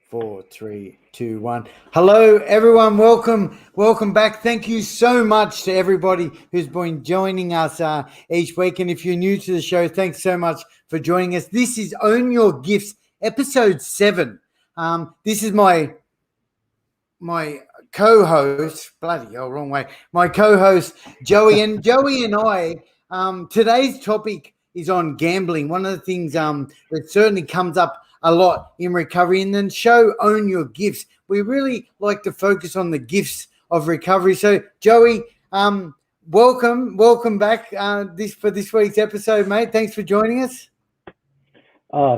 Four, three, two, one. Hello, everyone. Welcome back. Thank you so much to everybody who's been joining us each week. And if you're new to the show, thanks so much for joining us. This is Own Your Gifts, episode 7. This is my co-host. Bloody hell, wrong way. My co-host Joey, and Joey and I. Today's topic is on gambling. One of the things that certainly comes up a lot in recovery, and then show Own Your Gifts. We really like to focus on the gifts of recovery. So Joey, welcome back for this week's episode, mate. Thanks for joining us.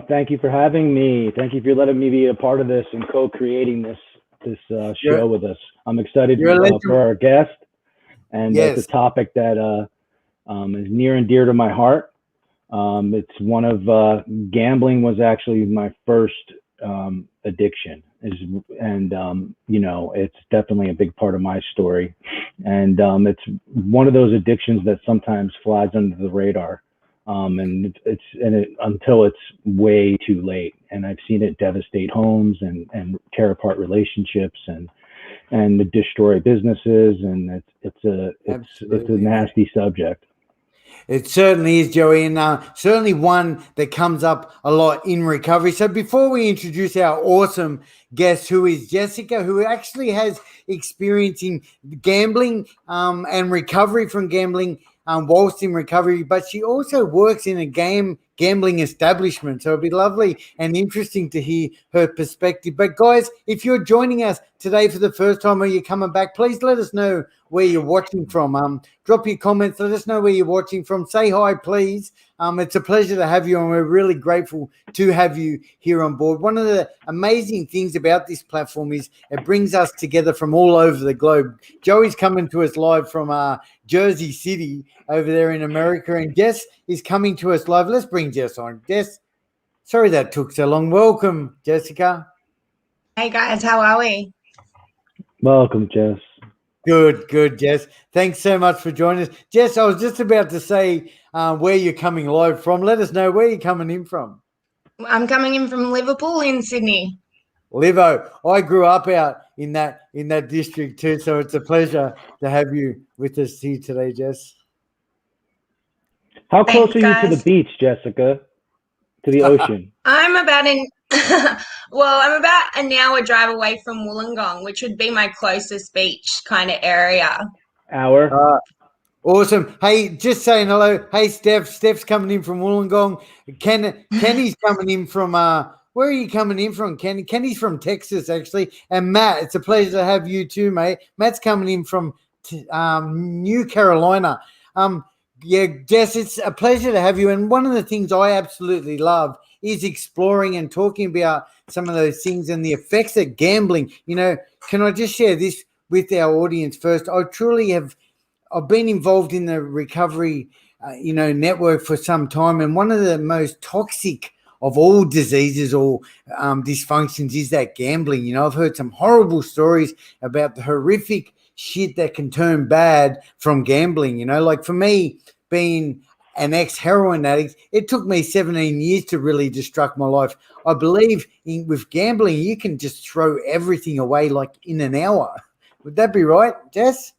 Thank you for having me. Thank you for letting me be a part of this and co-creating this show with us. I'm excited for our guest, and it's a topic that is near and dear to my heart. It's one of gambling was actually my first addiction, it's definitely a big part of my story, and it's one of those addictions that sometimes flies under the radar, until it's way too late. And I've seen it devastate homes and tear apart relationships and destroy businesses, and it's a nasty subject. It certainly is, Joey, and certainly one that comes up a lot in recovery. So before we introduce our awesome guest, who is Jessica, who actually has experience in gambling and recovery from gambling whilst in recovery, but she also works in a gambling establishment. So it'd be lovely and interesting to hear her perspective. But guys, if you're joining us today for the first time or you're coming back, please let us know where you're watching from. Drop your comments. Let us know where you're watching from. Say hi, please. It's a pleasure to have you, and we're really grateful to have you here on board. One of the amazing things about this platform is it brings us together from all over the globe. Joey's coming to us live from Jersey City over there in America, and Jess is coming to us live. Let's bring Jess on. Jess, sorry that took so long. Welcome, Jessica. Hey, guys. How are we? Welcome, Jess. Good, Jess. Thanks so much for joining us. Jess, I was just about to say where you're coming live from. Let us know where you're coming in from. I'm coming in from Liverpool in Sydney. Livo. I grew up out in that district too, so it's a pleasure to have you with us here today, Jess. How close are you to the beach, Jessica? To the ocean? I'm about an hour drive away from Wollongong, which would be my closest beach kind of area. Hour? Awesome. Hey, just saying hello. Hey, Steph. Steph's coming in from Wollongong. Kenny's coming in from where are you coming in from, Kenny? Kenny's from Texas, actually. And Matt, it's a pleasure to have you too, mate. Matt's coming in from New Carolina. Jess, it's a pleasure to have you. And one of the things I absolutely love is exploring and talking about some of those things and the effects of gambling. Can I just share this with our audience first? I've been involved in the recovery, network for some time. And one of the most toxic of all diseases or dysfunctions is that gambling. I've heard some horrible stories about the horrific shit that can turn bad from gambling. Like for me, being an ex-heroin addict, it took me 17 years to really destruct my life. I believe with gambling, you can just throw everything away like in an hour. Would that be right, Jess?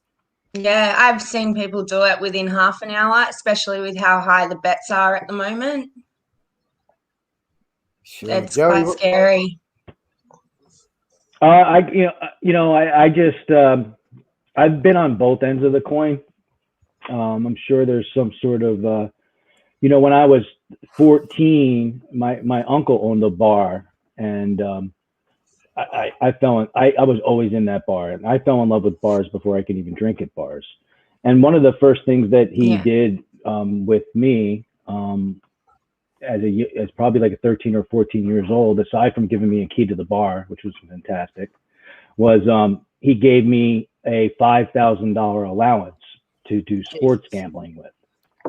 Yeah, I've seen people do it within half an hour, especially with how high the bets are at the moment. Sure. It's quite scary. I've been on both ends of the coin. I'm sure there's some sort of, when I was 14, my uncle owned a bar, and I was always in that bar, and I fell in love with bars before I could even drink at bars. And one of the first things that he did with me, as probably like 13 or 14 years old, aside from giving me a key to the bar, which was fantastic, was he gave me a $5,000 allowance to do sports gambling with.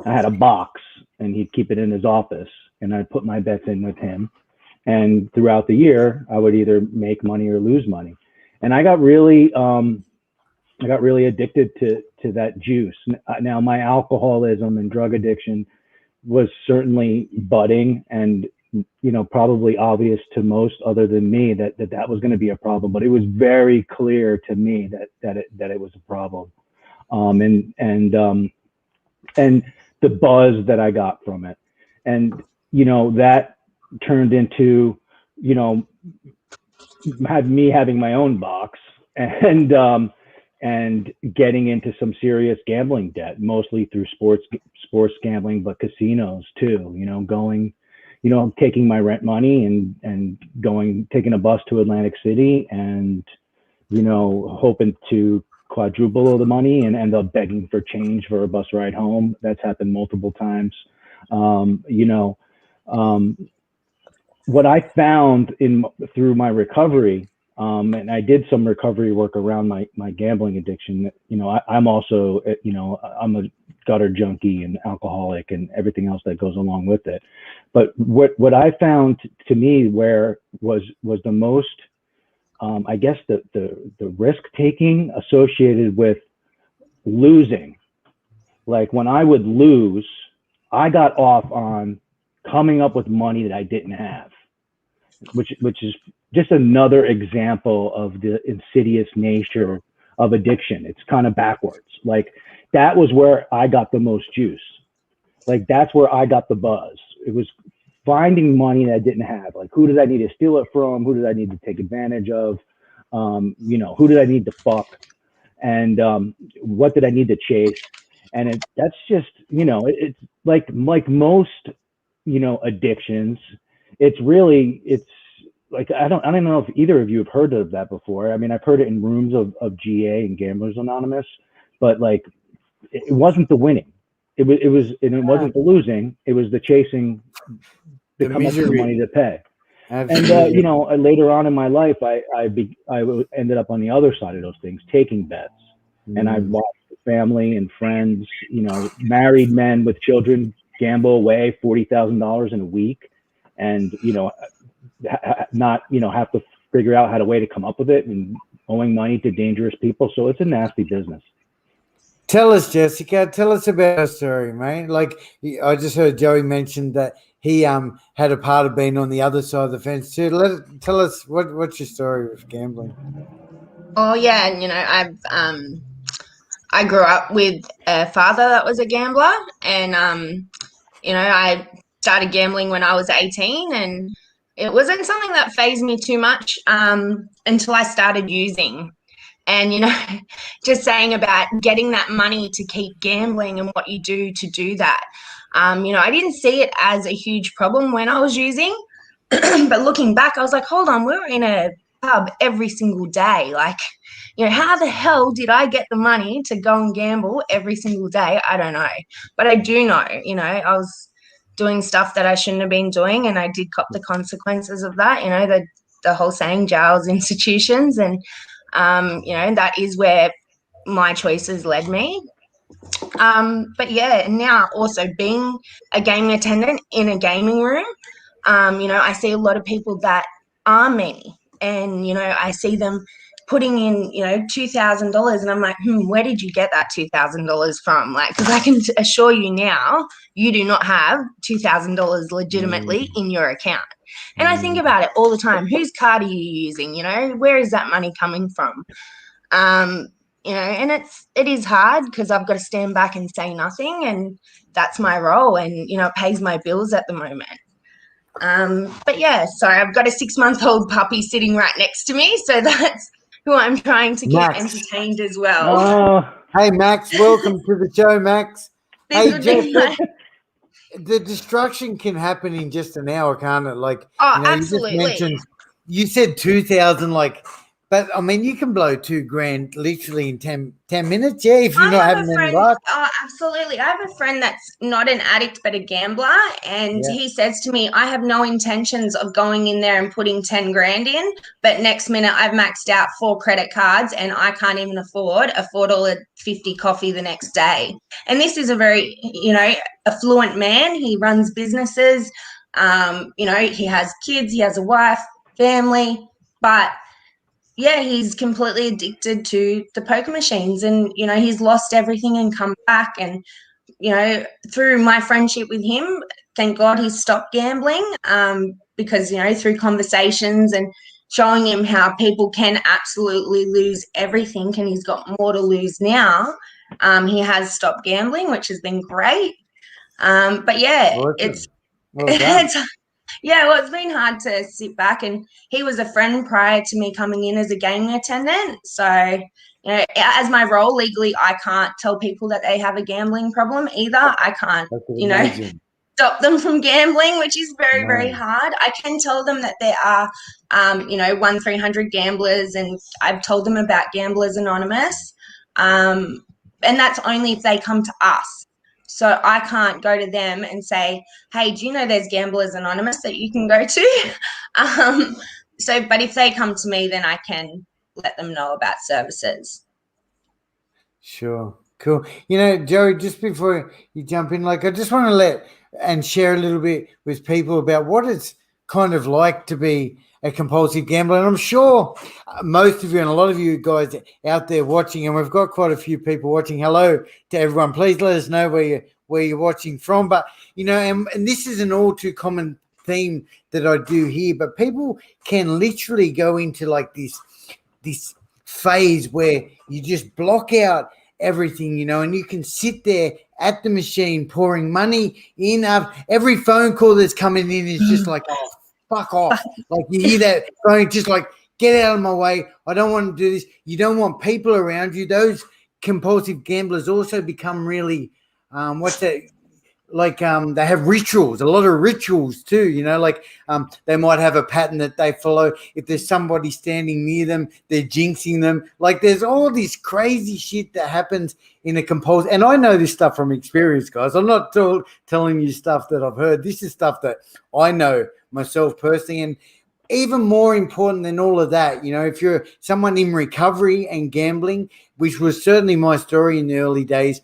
I had a box, and he'd keep it in his office, and I'd put my bets in with him. And throughout the year, I would either make money or lose money. And I got really addicted to that juice. Now, my alcoholism and drug addiction was certainly budding, and probably obvious to most other than me that was going to be a problem, but it was very clear to me that it was a problem. And the buzz that I got from it, and that turned into had me having my own box, and getting into some serious gambling debt, mostly through sports gambling, but casinos too. Going, taking my rent money and taking a bus to Atlantic City, and hoping to quadruple all the money and end up begging for change for a bus ride home. That's happened multiple times. What I found through my recovery, and I did some recovery work around my gambling addiction. I'm also, I'm a gutter junkie and alcoholic and everything else that goes along with it. But what I found to me was the most, I guess the risk taking associated with losing. Like when I would lose, I got off on coming up with money that I didn't have, which is just another example of the insidious nature of addiction. It's kind of backwards. Like that was where I got the most juice. Like that's where I got the buzz. It was finding money that I didn't have. Like who did I need to steal it from? Who did I need to take advantage of? Who did I need to fuck? And what did I need to chase? And that's just, it's like most, addictions. It's like, I don't know if either of you have heard of that before. I mean, I've heard it in rooms of GA and Gamblers Anonymous, but like, it wasn't the winning. It wasn't the losing. It was the chasing, the come up with the money to pay. Absolutely. And later on in my life, I ended up on the other side of those things, taking bets, and I watched family and friends, married men with children gamble away $40,000 in a week, and not have to figure out how to way to come up with it, and owing money to dangerous people. So it's a nasty business. Tell us, Jessica. Tell us about her story, mate. Like I just heard Joey mention that he had a part of being on the other side of the fence too. Tell us what's your story with gambling. Oh yeah, I grew up with a father that was a gambler, and I started gambling when I was 18, and it wasn't something that fazed me too much until I started using. And just saying about getting that money to keep gambling and what you do to do that. I didn't see it as a huge problem when I was using, but looking back, I was like, hold on, we were in a pub every single day. Like, how the hell did I get the money to go and gamble every single day? I don't know. But I do know, I was doing stuff that I shouldn't have been doing, and I did cop the consequences of that. The whole saying, jails, institutions, and that is where my choices led me. But yeah, now also being a gaming attendant in a gaming room, I see a lot of people that are me, and I see them putting in $2,000, and I'm like, where did you get that $2,000 from? Like, because I can assure you now, you do not have $2,000 legitimately in your account. And I think about it all the time. Whose card are you using? Where is that money coming from? And it is hard because I've got to stand back and say nothing, and that's my role, and it pays my bills at the moment. But yeah, sorry, I've got a 6-month-old puppy sitting right next to me, so that's who I'm trying to keep entertained as well. Hey Max, welcome to the show, Max. Hey Jeff, the destruction can happen in just an hour, can't it? Like, absolutely. You said 2,000, like, but I mean, you can blow $2,000 literally in 10 minutes, yeah, if you're not having any luck. Oh, absolutely. I have a friend that's not an addict but a gambler, and he says to me, I have no intentions of going in there and putting 10 grand in, but next minute I've maxed out 4 credit cards and I can't even afford a $4.50 coffee the next day. And this is a very, affluent man. He runs businesses. He has kids, he has a wife, family, but yeah, he's completely addicted to the poker machines, and he's lost everything and come back. And through my friendship with him, thank God he stopped gambling, because, you know, through conversations and showing him how people can absolutely lose everything and he's got more to lose now, he has stopped gambling, which has been great. But yeah, Awesome. Well done. it's been hard to sit back, and he was a friend prior to me coming in as a gaming attendant. So, you know, as my role legally, I can't tell people that they have a gambling problem either. I can't, That's you know, amazing. stop them from gambling, which is very, very No. hard. I can tell them that there are, you know, 1-300 gamblers, and I've told them about Gamblers Anonymous. And that's only if they come to us. So I can't go to them and say, hey, do you know there's Gamblers Anonymous that you can go to? But if they come to me, then I can let them know about services. Sure. Cool. You know, Joey, just before you jump in, like, I just want to let and share a little bit with people about what it's kind of like to be a compulsive gambler. And I'm sure most of you and a lot of you guys out there watching, and we've got quite a few people watching. Hello to everyone. Please let us know where you're watching from. But, you know, and this is an all too common theme that I do here, but people can literally go into like this phase where you just block out everything, you know, and you can sit there at the machine pouring money in. Every phone call that's coming in is just like, oh, fuck off. Like you hear that phone, just like, get out of my way. I don't want to do this. You don't want people around you. Those compulsive gamblers also become really, what's that? Like they have rituals, a lot of rituals too, you know, like they might have a pattern that they follow. If there's somebody standing near them, they're jinxing them. Like there's all this crazy shit that happens in a compulsive, and I know this stuff from experience, guys. I'm not telling you stuff that I've heard. This is stuff that I know myself personally. And even more important than all of that, you know, if you're someone in recovery and gambling, which was certainly my story in the early days,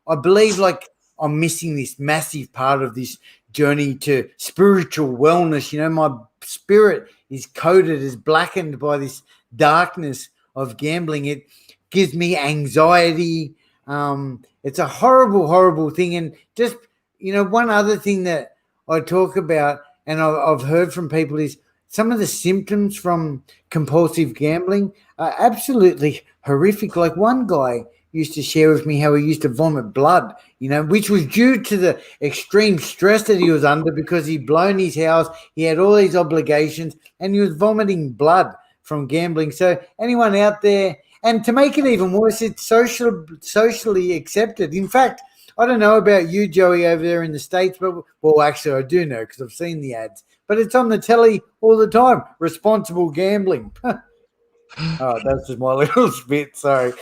I believe like I'm missing this massive part of this journey to spiritual wellness. You know, my spirit is coated, is blackened by this darkness of gambling. It gives me anxiety. It's a horrible, horrible thing. And just, you know, one other thing that I talk about and I've heard from people is some of the symptoms from compulsive gambling are absolutely horrific. Like one guy used to share with me how he used to vomit blood, you know, which was due to the extreme stress that he was under because he'd blown his house, he had all these obligations, and he was vomiting blood from gambling. So anyone out there, and to make it even worse, it's socially accepted. In fact, I don't know about you, Joey, over there in the States, but, well, actually I do know because I've seen the ads, but it's on the telly all the time, responsible gambling. Oh, that's just my little spit, sorry.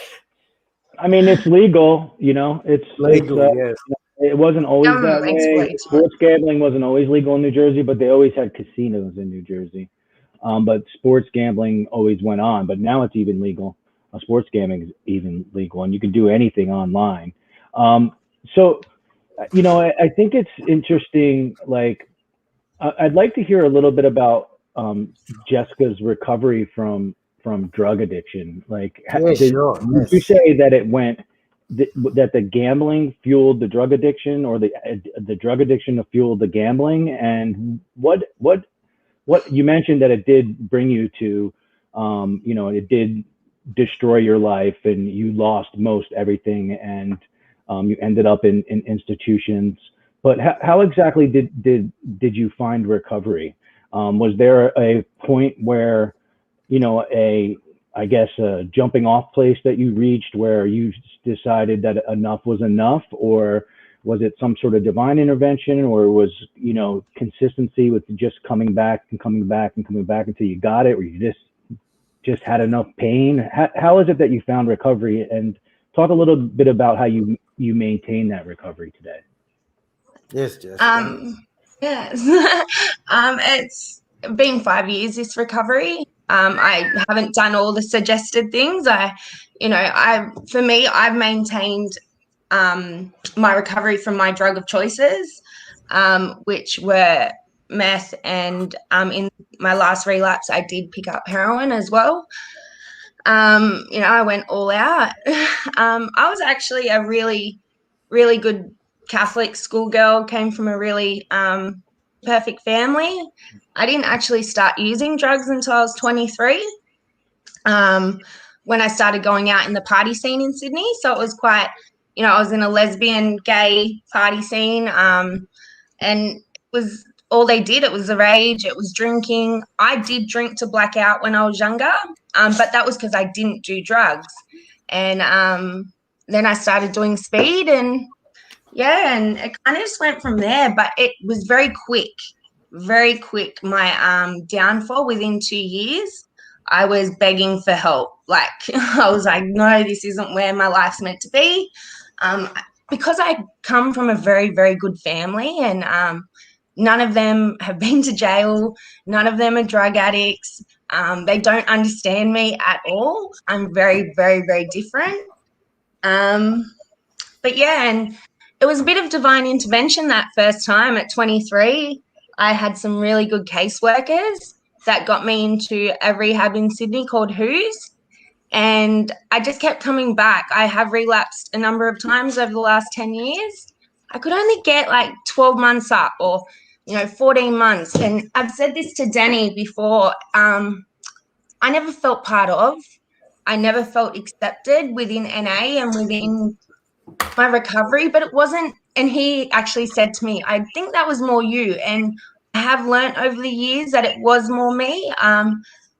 I mean, it's legal, you know. Legal, yes. It wasn't always that way. Sports gambling wasn't always legal in New Jersey, but they always had casinos in New Jersey. But sports gambling always went on, but now it's even legal. Sports gambling is even legal, and you can do anything online. So, you know, I think it's interesting. Like, I'd like to hear a little bit about Jessica's recovery from drug addiction. Like, did you say that it went that the gambling fueled the drug addiction, or the drug addiction fueled the gambling? And what you mentioned that it did bring you to, you know, it did destroy your life, and you lost most everything, and you ended up in institutions. But how exactly did you find recovery? Was there a point where, you know, I guess a jumping off place that you reached where you decided that enough was enough, or was it some sort of divine intervention, or was, you know, consistency with just coming back and coming back and coming back until you got it, or you just had enough pain? How is it that you found recovery? And talk a little bit about how you maintain that recovery today. Yes, Jess. Yes. It's been 5 years, this recovery. I haven't done all the suggested things. For me, I've maintained my recovery from my drug of choices, which were meth, and in my last relapse, I did pick up heroin as well. I went all out. I was actually a really, really good Catholic schoolgirl, came from a really perfect family. I didn't actually start using drugs until I was 23. When I started going out in the party scene in Sydney. So it was quite, I was in a lesbian, gay party scene, and it was all they did. It was the rage. It was drinking. I did drink to black out when I was younger, but that was because I didn't do drugs. And then I started doing speed, and and it kind of just went from there. But it was very quick. My downfall within 2 years. I was begging for help. Like, I was like, no, this isn't where my life's meant to be. Because I come from a very, very good family, and none of them have been to jail. None of them are drug addicts. They don't understand me at all. I'm very, very, very different. But yeah, and it was a bit of divine intervention that first time at 23. I had some really good caseworkers that got me into a rehab in Sydney called Who's. And I just kept coming back. I have relapsed a number of times over the last 10 years. I could only get like 12 months up or, 14 months. And I've said this to Danny before. I never felt part of. I never felt accepted within NA and within my recovery, but it wasn't. And he actually said to me, I think that was more you. And I have learned over the years that it was more me,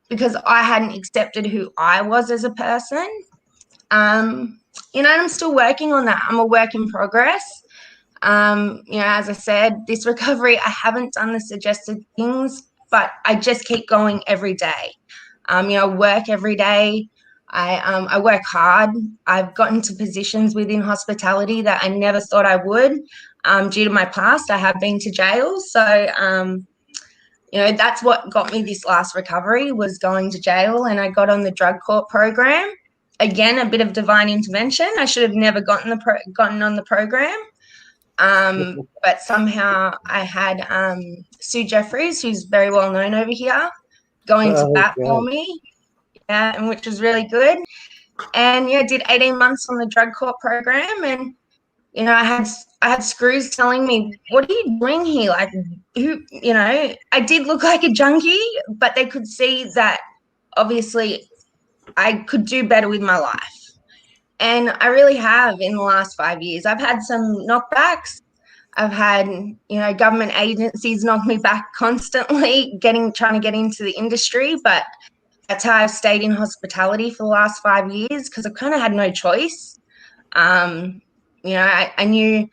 because I hadn't accepted who I was as a person. And I'm still working on that. I'm a work in progress. As I said, this recovery, I haven't done the suggested things, but I just keep going every day. Work every day. I work hard. I've gotten to positions within hospitality that I never thought I would. Due to my past, I have been to jail. So, that's what got me this last recovery, was going to jail, and I got on the drug court program. Again, a bit of divine intervention. I should have never gotten on the program. But somehow I had Sue Jeffries, who's very well known over here, going to bat for me. Yeah, and which was really good. And did 18 months on the drug court program, and I had screws telling me, what are you doing here? Like, I did look like a junkie, but they could see that obviously I could do better with my life. And I really have in the last 5 years. I've had some knockbacks. I've had, government agencies knock me back constantly, trying to get into the industry, but that's how I've stayed in hospitality for the last 5 years, because I kind of had no choice. I knew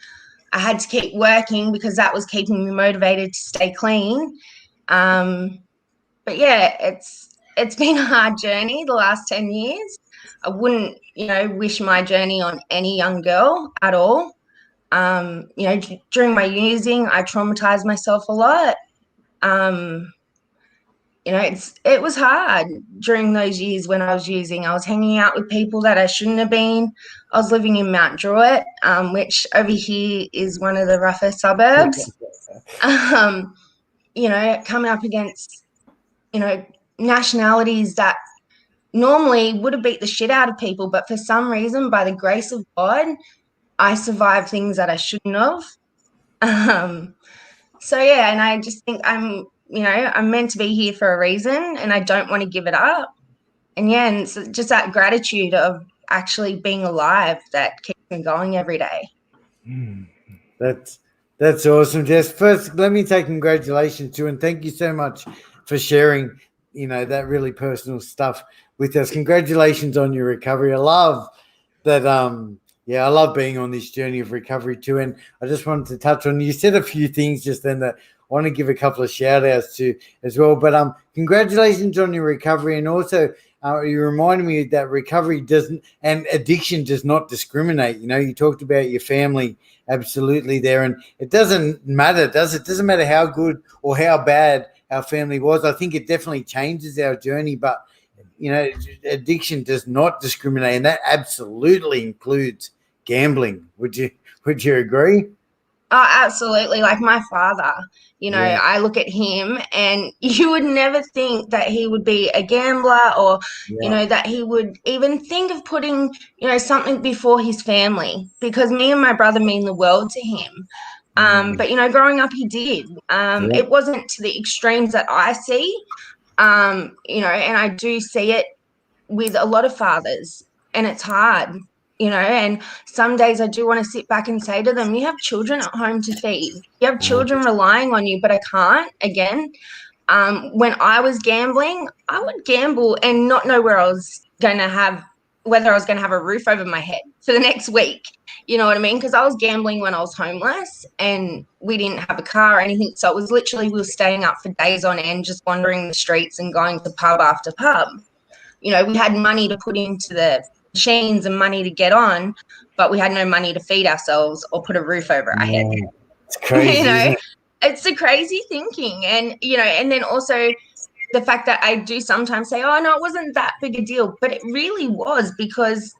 I had to keep working because that was keeping me motivated to stay clean. But yeah, it's been a hard journey the last 10 years. I wouldn't, wish my journey on any young girl at all. During my using, I traumatized myself a lot. It was hard during those years when I was using. I was hanging out with people that I shouldn't have been. I was living in Mount Druitt, which over here is one of the rougher suburbs. Coming up against, nationalities that normally would have beat the shit out of people, but for some reason, by the grace of God, I survived things that I shouldn't have. So yeah, and I just think I'm meant to be here for a reason, and I don't want to give it up. And yeah, and it's just that gratitude of actually being alive that keeps me going every day. That's awesome, Jess. First, let me say congratulations to you, and thank you so much for sharing, that really personal stuff with us. Congratulations on your recovery. I love that. I love being on this journey of recovery too. And I just wanted to touch on, you said a few things just then that I want to give a couple of shout outs to as well. But congratulations on your recovery. And also you reminded me that recovery doesn't, and addiction does not discriminate. You talked about your family absolutely there. And it doesn't matter, does it? It doesn't matter how good or how bad our family was. I think it definitely changes our journey, but addiction does not discriminate, and that absolutely includes gambling. Would you agree? Oh, absolutely. Like my father, Yeah. I look at him and you would never think that he would be a gambler or, Yeah. that he would even think of putting, something before his family because me and my brother mean the world to him. But, growing up, he did. Yeah. It wasn't to the extremes that I see, and I do see it with a lot of fathers, and it's hard, and some days I do want to sit back and say to them, you have children at home to feed. You have children relying on you, but I can't. Again, when I was gambling, I would gamble and not know whether I was going to have a roof over my head for the next week. You know what I mean? Because I was gambling when I was homeless and we didn't have a car or anything. So it was literally, we were staying up for days on end, just wandering the streets and going to pub after pub. We had money to put into the machines and money to get on, but we had no money to feed ourselves or put a roof over our head. It's crazy, isn't it? It's the crazy thinking. And, and then also the fact that I do sometimes say, oh, no, it wasn't that big a deal. But it really was because,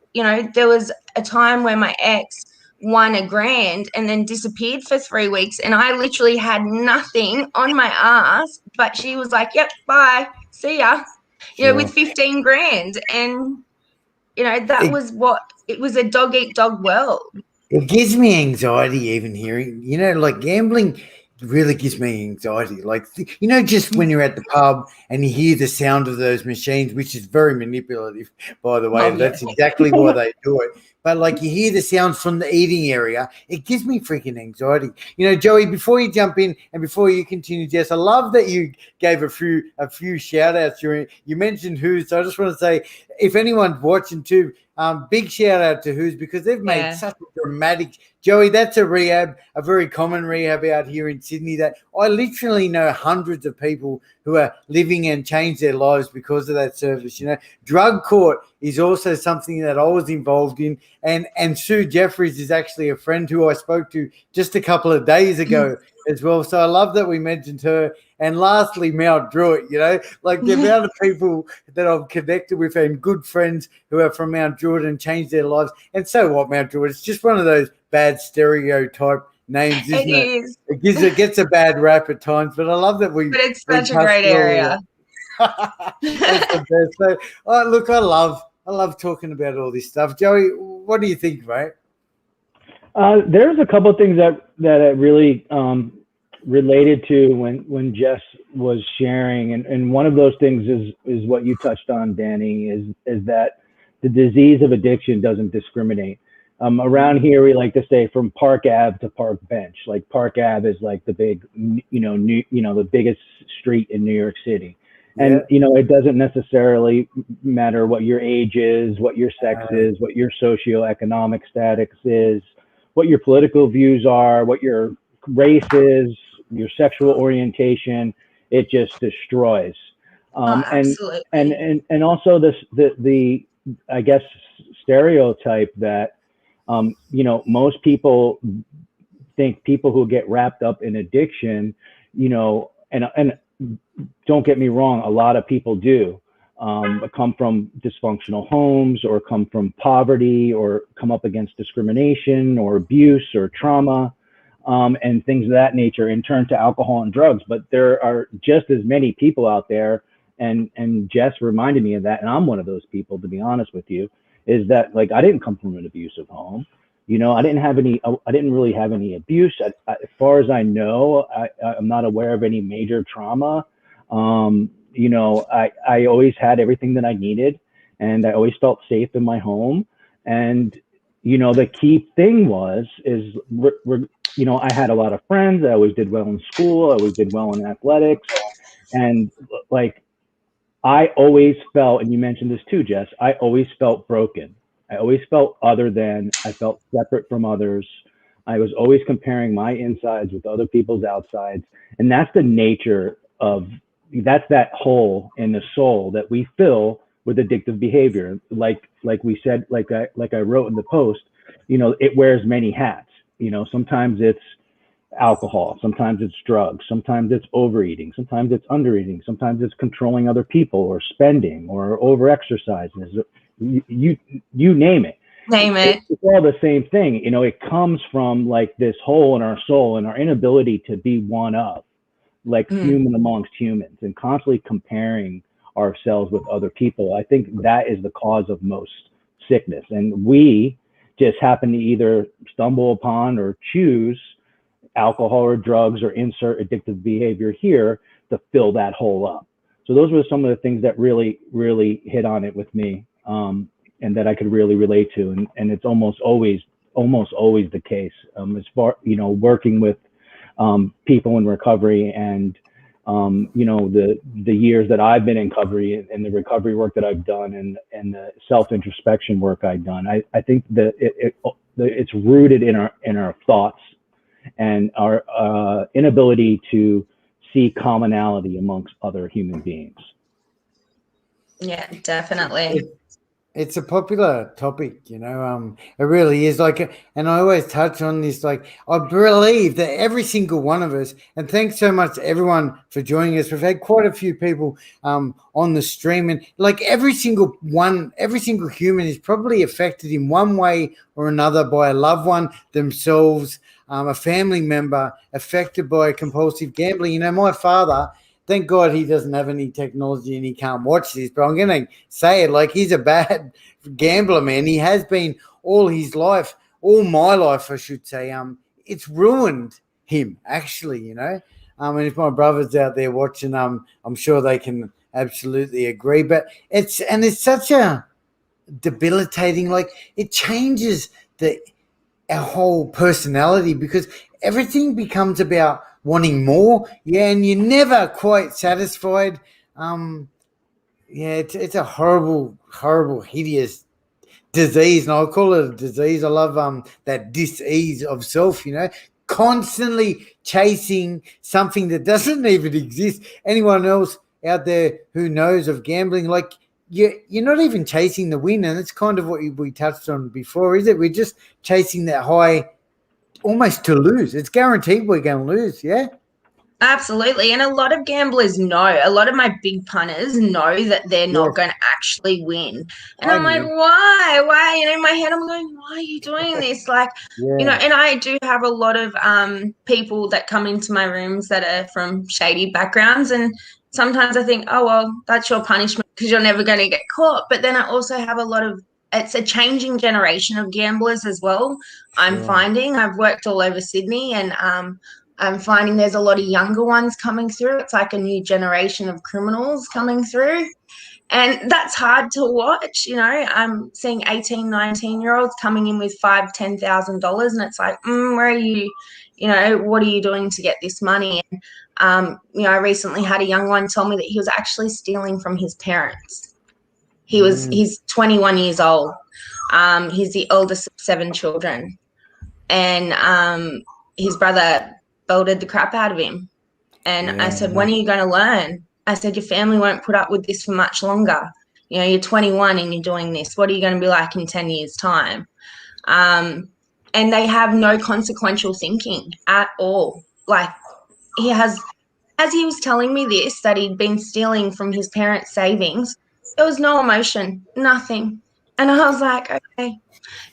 there was a time where my ex won $1,000 and then disappeared for 3 weeks. And I literally had nothing on my ass, but she was like, yep, bye, see ya, with 15 grand. And, that was it was a dog eat dog world. It gives me anxiety even hearing, like gambling really gives me anxiety. Like, just when you're at the pub and you hear the sound of those machines, which is very manipulative, by the way, that's exactly why they do it. But like you hear the sounds from the eating area, it gives me freaking anxiety. Joey, before you jump in and before you continue, Jess, I love that you gave a few shout outs. You mentioned Who's, so I just want to say, if anyone's watching too, big shout out to Who's because they've made such a dramatic. Joey, that's a very common rehab out here in Sydney that I literally know hundreds of people who are living and changed their lives because of that service. Drug court is also something that I was involved in. And Sue Jeffries is actually a friend who I spoke to just a couple of days ago as well. So I love that we mentioned her. And lastly, Mount Druitt, like the amount of people that I've connected with and good friends who are from Mount Druitt and changed their lives. And so what, Mount Druitt? It's just one of those bad stereotype names, isn't it? Is. It gets a bad rap at times, but I love that But it's such a great area. That's the best. So, look, I love talking about all this stuff. Joey, what do you think, mate? There's a couple of things that I really related to when Jess was sharing, and one of those things is what you touched on, Danny, is that the disease of addiction doesn't discriminate. Around here, we like to say from Park Ave to Park Bench. Like Park Ave is like the big, the biggest street in New York City. And, it doesn't necessarily matter what your age is, what your sex is, what your socioeconomic status is, what your political views are, what your race is, your sexual orientation. It just destroys. Absolutely. And also the I guess stereotype that most people think people who get wrapped up in addiction, and don't get me wrong, a lot of people do come from dysfunctional homes or come from poverty or come up against discrimination or abuse or trauma and things of that nature and turn to alcohol and drugs. But there are just as many people out there, and Jess reminded me of that, and I'm one of those people, to be honest with you, is that like I didn't come from an abusive home. I didn't really have any abuse. As far as I know, I'm not aware of any major trauma. I always had everything that I needed, and I always felt safe in my home. And, the key thing I had a lot of friends. I always did well in school. I always did well in athletics. And like, I always felt, and you mentioned this too, Jess, I always felt broken. I always felt other than, I felt separate from others. I was always comparing my insides with other people's outsides. And that's the nature that's that hole in the soul that we fill with addictive behavior. Like we said, like I wrote in the post, it wears many hats. Sometimes it's alcohol, sometimes it's drugs, sometimes it's overeating, sometimes it's undereating, sometimes it's controlling other people or spending or over exercises. You name it. Name it. It's all the same thing. You know, it comes from like this hole in our soul and our inability to be one of, like human amongst humans, and constantly comparing ourselves with other people. I think that is the cause of most sickness. And we just happen to either stumble upon or choose alcohol or drugs or insert addictive behavior here to fill that hole up. So those were some of the things that really, really hit on it with me, and that I could really relate to. And it's almost always the case, as far, you know, working with people in recovery, and you know, the years that I've been in recovery, and the recovery work that I've done, and the self-introspection work I've done. I think that it's rooted in our thoughts and our inability to see commonality amongst other human beings. Yeah, definitely. It's a popular topic, you know. It really is. Like, and I always touch on this. Like, I believe that every single one of us, and thanks so much to everyone for joining us. We've had quite a few people on the stream, and like every single human is probably affected in one way or another by a loved one, themselves, a family member affected by compulsive gambling. You know, my father. Thank God he doesn't have any technology and he can't watch this, but I'm going to say it, like, he's a bad gambler, man. He has been all his life, all my life, I should say. It's ruined him, actually, you know. And if my brother's out there watching, I'm sure they can absolutely agree. But it's such a debilitating, like, it changes our whole personality, because everything becomes about wanting more, and you're never quite satisfied. It's a horrible, hideous disease, and I'll call it a disease. I love that dis-ease of self, you know, constantly chasing something that doesn't even exist. Anyone else out there who knows of gambling, like, you're not even chasing the win, and it's kind of what we touched on before, is it? We're just chasing that high almost to lose. It's guaranteed we're going to lose, yeah? Absolutely. And a lot of gamblers know, a lot of my big punters know that they're not going to actually win. And I'm like, why? Why? You know, in my head, I'm going, why are you doing this? Like, you know, and I do have a lot of people that come into my rooms that are from shady backgrounds. And sometimes I think, oh, well, that's your punishment because you're never going to get caught. But then I also have a lot of, it's a changing generation of gamblers as well. I'm finding, I've worked all over Sydney, and I'm finding there's a lot of younger ones coming through. It's like a new generation of criminals coming through. And that's hard to watch, you know. I'm seeing 18, 19-year-olds coming in with $5,000, $10,000, and it's like, where are you, you know, what are you doing to get this money? And, you know, I recently had a young one tell me that he was actually stealing from his parents. He's 21 years old. He's the oldest of 7 children. And his brother belted the crap out of him. And I said, when are you going to learn? I said, your family won't put up with this for much longer. You know, you're 21 and you're doing this. What are you going to be like in 10 years' time? And they have no consequential thinking at all. Like, he has, as he was telling me this, that he'd been stealing from his parents' savings, there was no emotion, nothing. And I was like, okay,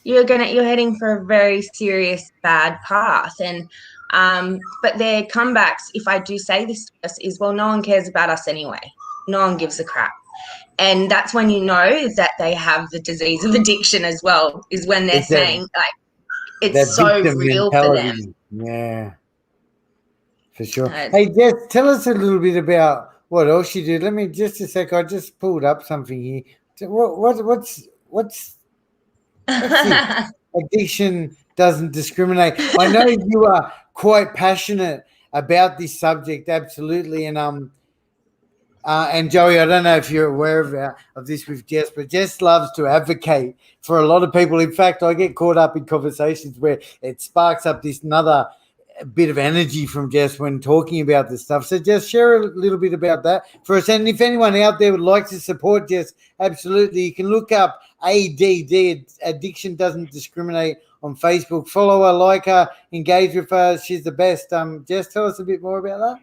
you're heading for a very serious bad path. And but their comebacks, if I do say this to us, is, well, no one cares about us anyway. No one gives a crap. And that's when you know that they have the disease of addiction as well, is when they're saying, like, it's so real for them. Yeah, for sure. Hey, Jess, tell us a little bit about what else you do. Let me just a sec. I just pulled up something here. What's addiction doesn't discriminate? I know you are quite passionate about this subject, absolutely. And Joey, I don't know if you're aware of this with Jess, but Jess loves to advocate for a lot of people. In fact, I get caught up in conversations where it sparks up this another bit of energy from Jess when talking about this stuff. So just share a little bit about that for us. And if anyone out there would like to support Jess, absolutely, you can look up ADD, Addiction Doesn't Discriminate, on Facebook. Follow her, like her, engage with her. She's the best. Jess, tell us a bit more about that.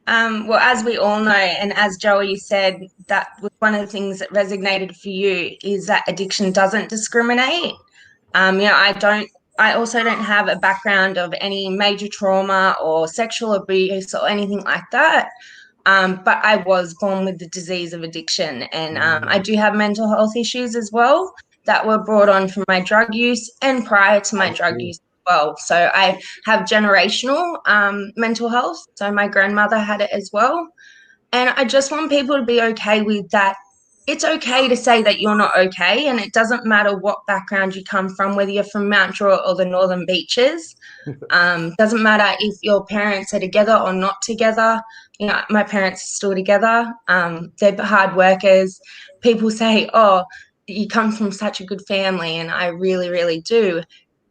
Well, as we all know, and as Joey said, that was one of the things that resonated for you is that addiction doesn't discriminate. I also don't have a background of any major trauma or sexual abuse or anything like that. But I was born with the disease of addiction, and I do have mental health issues as well that were brought on from my drug use and prior to my drug use as well. So I have generational mental health. So my grandmother had it as well. And I just want people to be okay with that. It's okay to say that you're not okay, and it doesn't matter what background you come from, whether you're from Mount Druitt or the Northern Beaches. Doesn't matter if your parents are together or not together. You know, my parents are still together. They're hard workers. People say, "Oh, you come from such a good family," and I really, really do.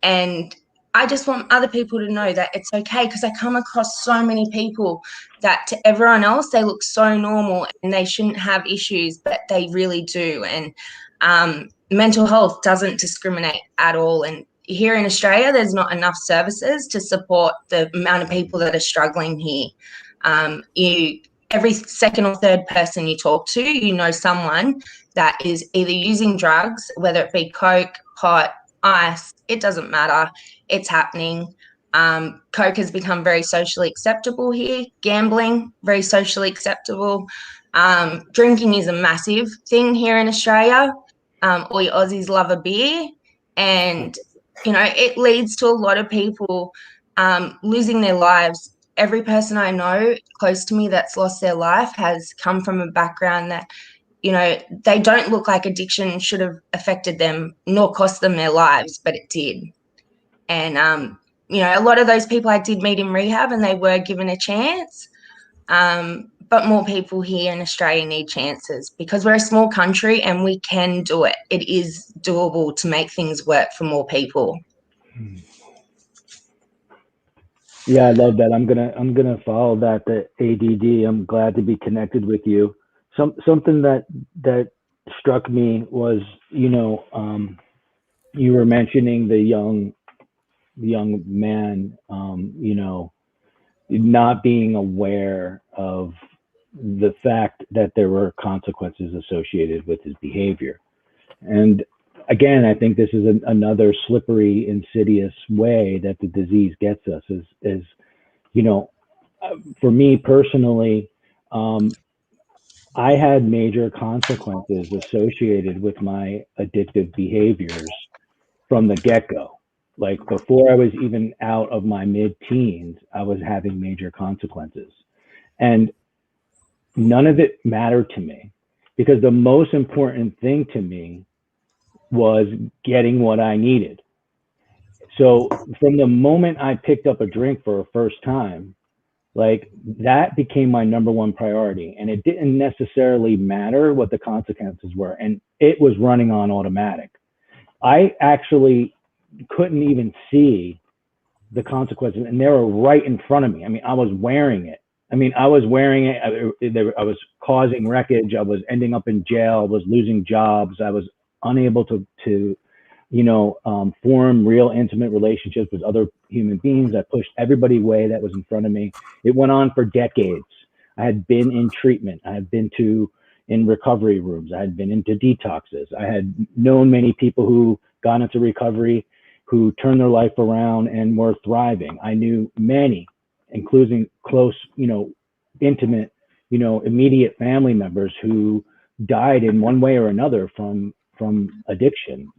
And I just want other people to know that it's okay, because I come across so many people that to everyone else they look so normal and they shouldn't have issues, but they really do. And mental health doesn't discriminate at all. And here in Australia, there's not enough services to support the amount of people that are struggling here. Every second or third person you talk to, you know someone that is either using drugs, whether it be coke, pot, ice, it doesn't matter. It's happening. Coke has become very socially acceptable here. Gambling, very socially acceptable. Drinking is a massive thing here in Australia. All you Aussies love a beer. And, you know, it leads to a lot of people losing their lives. Every person I know close to me that's lost their life has come from a background that, you know, they don't look like addiction should have affected them nor cost them their lives, but it did. And, you know, a lot of those people I did meet in rehab and they were given a chance. But more people here in Australia need chances because we're a small country and we can do it. It is doable to make things work for more people. Yeah, I love that. I'm gonna follow that. The ADD. I'm glad to be connected with you. Something that struck me was, you were mentioning the young man, not being aware of the fact that there were consequences associated with his behavior. And again, I think this is another slippery, insidious way that the disease gets us is for me personally, I had major consequences associated with my addictive behaviors from the get-go. Like before I was even out of my mid-teens, I was having major consequences. And none of it mattered to me because the most important thing to me was getting what I needed. So from the moment I picked up a drink for a first time, like that became my number one priority. And it didn't necessarily matter what the consequences were. And it was running on automatic. I actually couldn't even see the consequences, and they were right in front of me. I mean, I was wearing it. I was causing wreckage. I was ending up in jail. I was losing jobs. I was unable to form real intimate relationships with other human beings. I pushed everybody away that was in front of me. It went on for decades. I had been in treatment. I had been in recovery rooms. I had been into detoxes. I had known many people who got into recovery, who turned their life around and were thriving. I knew many, including close, intimate, immediate family members who died in one way or another from addiction,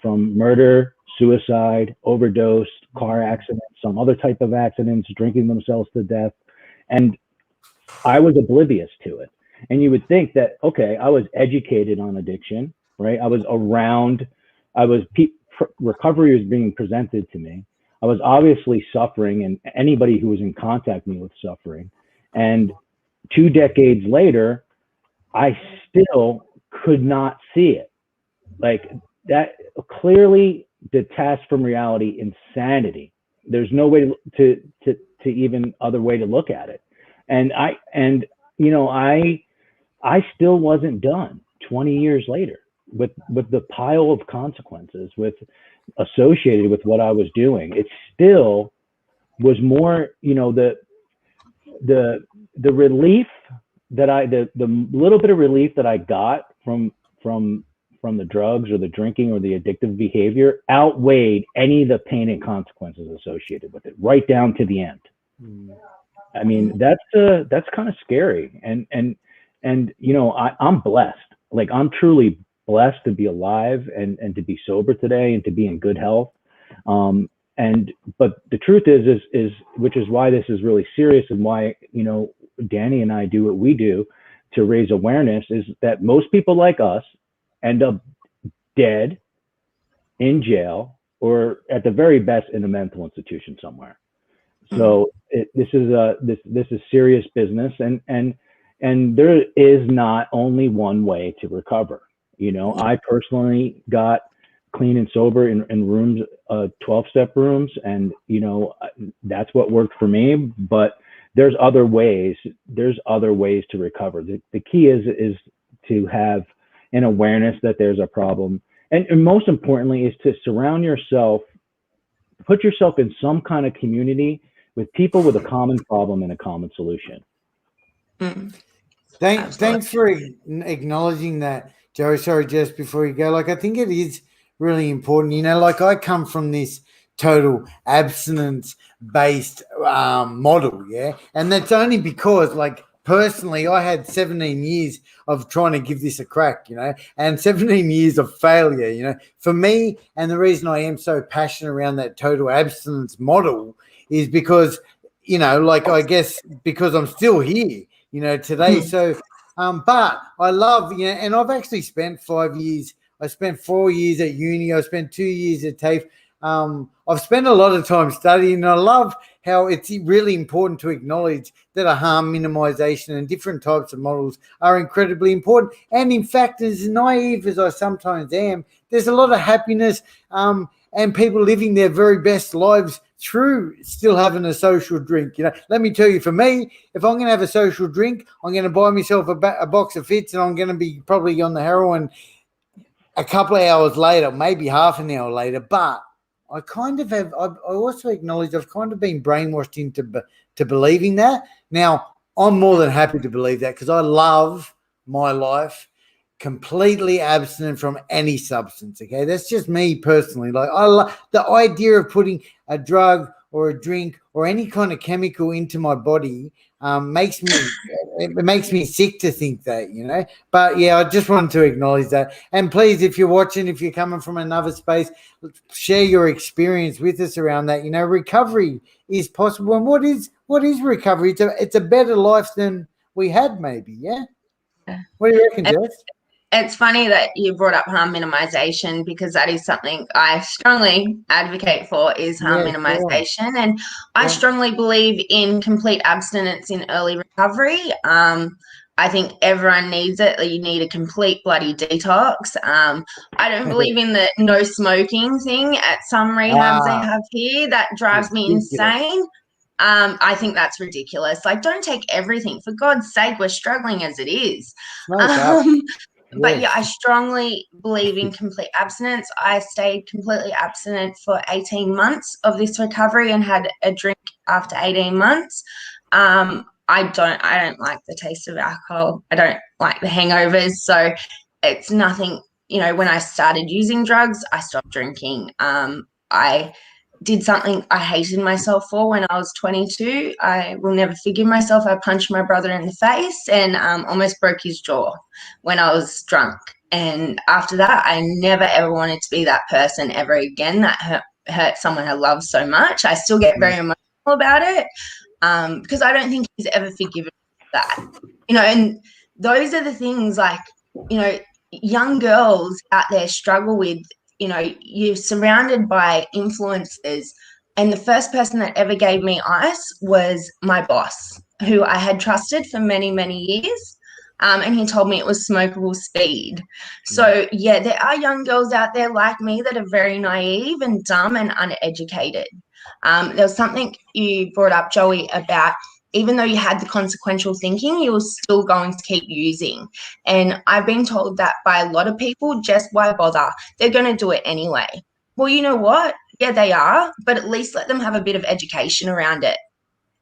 from murder, suicide, overdose, car accidents, some other type of accidents, drinking themselves to death. And I was oblivious to it. And you would think that, okay, I was educated on addiction, right? I was around, recovery was being presented to me. I was obviously suffering, and anybody who was in contact with me was suffering. And 2 decades later, I still could not see it. Like that clearly detached from reality, insanity. There's no way to even other way to look at it. And I still wasn't done 20 years later with the pile of consequences associated with what I was doing. It still was more, the relief that the little bit of relief that I got from the drugs or the drinking or the addictive behavior outweighed any of the pain and consequences associated with it, right down to the end. I mean, that's kind of scary. And you know, I'm blessed. Like, I'm truly blessed to be alive and to be sober today and to be in good health. But the truth is which is why this is really serious, and why, you know, Danny and I do what we do to raise awareness, is that most people like us end up dead, in jail, or at the very best in a mental institution somewhere. So this is serious business, and there is not only one way to recover. You know, I personally got clean and sober in rooms, 12-step rooms, and you know, that's what worked for me. But there's other ways. There's other ways to recover. The key is to have an awareness that there's a problem, and most importantly is to surround yourself, put yourself in some kind of community with people with a common problem and a common solution. Thanks for acknowledging that, Joey. Sorry, just before you go, like, I think it is really important. You know, like, I come from this total abstinence-based model, yeah, and that's only because, like, personally, I had 17 years of trying to give this a crack, you know, and 17 years of failure, you know. For me, and the reason I am so passionate around that total abstinence model is because, you know, like, I guess because I'm still here, you know, today. So, but I love, you know, and I've actually spent 5 years. I spent 4 years at uni. I spent 2 years at TAFE. I've spent a lot of time studying, and I love how it's really important to acknowledge that a harm minimization and different types of models are incredibly important. And in fact, as naive as I sometimes am, there's a lot of happiness and people living their very best lives through still having a social drink. You know, let me tell you, for me, if I'm going to have a social drink, I'm going to buy myself a box of Fits, and I'm going to be probably on the heroin a couple of hours later, maybe half an hour later. But I kind of have, I also acknowledge I've kind of been brainwashed into to believing that. Now, I'm more than happy to believe that, because I love my life completely abstinent from any substance. Okay, that's just me personally. Like, I love the idea of putting a drug or a drink or any kind of chemical into my body. Makes me sick to think that, you know. But yeah, I just wanted to acknowledge that. And please, if you're watching, if you're coming from another space, share your experience with us around that. You know, recovery is possible. And what is recovery? It's a better life than we had, maybe. Yeah. What do you reckon, Jess? It's funny that you brought up harm minimization, because that is something I strongly advocate for, is harm minimization. And I strongly believe in complete abstinence in early recovery. I think everyone needs it. You need a complete bloody detox. I don't believe in the no smoking thing at some rehabs they have here. That drives me insane. I think that's ridiculous. Like, don't take everything. For God's sake, we're struggling as it is. But yeah, I strongly believe in complete abstinence. I stayed completely abstinent for 18 months of this recovery and had a drink after 18 months. I don't like the taste of alcohol. I don't like the hangovers. So it's nothing, you know, when I started using drugs, I stopped drinking. I did something I hated myself for when I was 22. I will never forgive myself. I punched my brother in the face and almost broke his jaw when I was drunk. And after that, I never, ever wanted to be that person ever again that hurt someone I love so much. I still get very emotional about it because I don't think he's ever forgiven that. You know, and those are the things, like, you know, young girls out there struggle with. You know, you're surrounded by influences, and the first person that ever gave me ice was my boss, who I had trusted for many, many years, and he told me it was smokable speed. So, yeah, there are young girls out there like me that are very naive and dumb and uneducated. There was something you brought up, Joey, about even though you had the consequential thinking, you were still going to keep using. And I've been told that by a lot of people, just why bother? They're going to do it anyway. Well, you know what? Yeah, they are, but at least let them have a bit of education around it.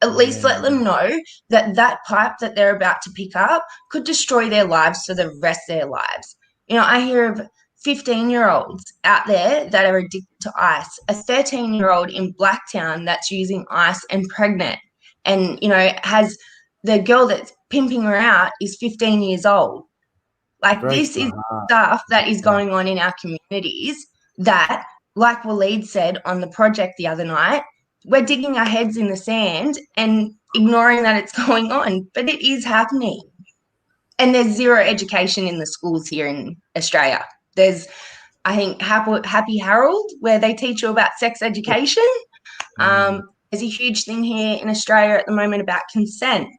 At least let them know that that pipe that they're about to pick up could destroy their lives for the rest of their lives. You know, I hear of 15-year-olds out there that are addicted to ice, a 13-year-old in Blacktown that's using ice and pregnant, and, you know, has the girl that's pimping her out is 15 years old. Like, this is stuff that is going on in our communities that, like Waleed said on the project the other night, we're digging our heads in the sand and ignoring that it's going on, but it is happening. And there's zero education in the schools here in Australia. There's, I think, Happy Harold, where they teach you about sex education. There's a huge thing here in Australia at the moment about consent.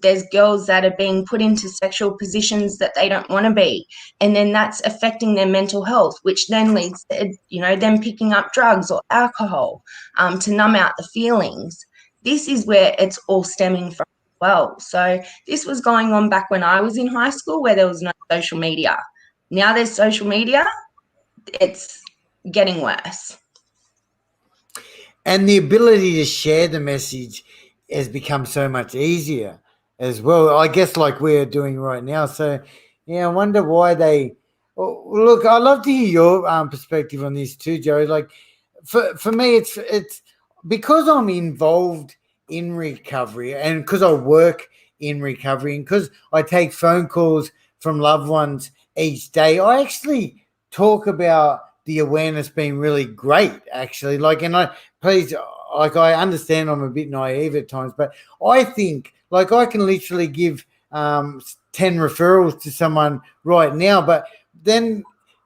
There's girls that are being put into sexual positions that they don't want to be, and then that's affecting their mental health, which then leads to, you know, them picking up drugs or alcohol to numb out the feelings. This is where it's all stemming from as well. So this was going on back when I was in high school, where there was no social media. Now there's social media. It's getting worse. And the ability to share the message has become so much easier as well, I guess, like we're doing right now. So, yeah, I wonder why they. Well, look, I'd love to hear your perspective on this too, Joey. Like, for me, it's because I'm involved in recovery, and because I work in recovery, and because I take phone calls from loved ones each day. I actually talk about the awareness being really great, actually. Like, and I understand I'm a bit naive at times, but I think, like, I can literally give 10 referrals to someone right now, but then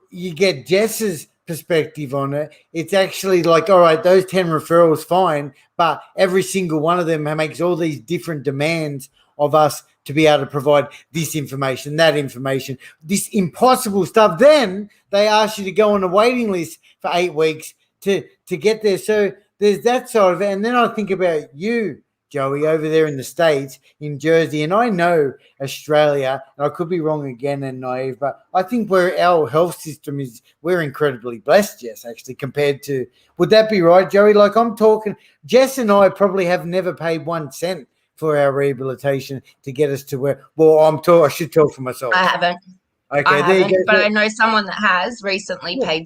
you get Jess's perspective on it. It's actually like, all right, those 10 referrals, fine, but every single one of them makes all these different demands of us to be able to provide this information, that information, this impossible stuff. Then they ask you to go on a waiting list for 8 weeks to get there. So there's that side of it. And then I think about you, Joey, over there in the States, in Jersey, and I know Australia, and I could be wrong again and naive, but I think where our health system is, we're incredibly blessed, Jess, actually, compared to, would that be right, Joey? Like, I'm talking, Jess and I probably have never paid 1 cent for our rehabilitation to get us to where, well, I should talk for myself. I haven't. Okay, I there haven't, you go. but I know someone that has recently paid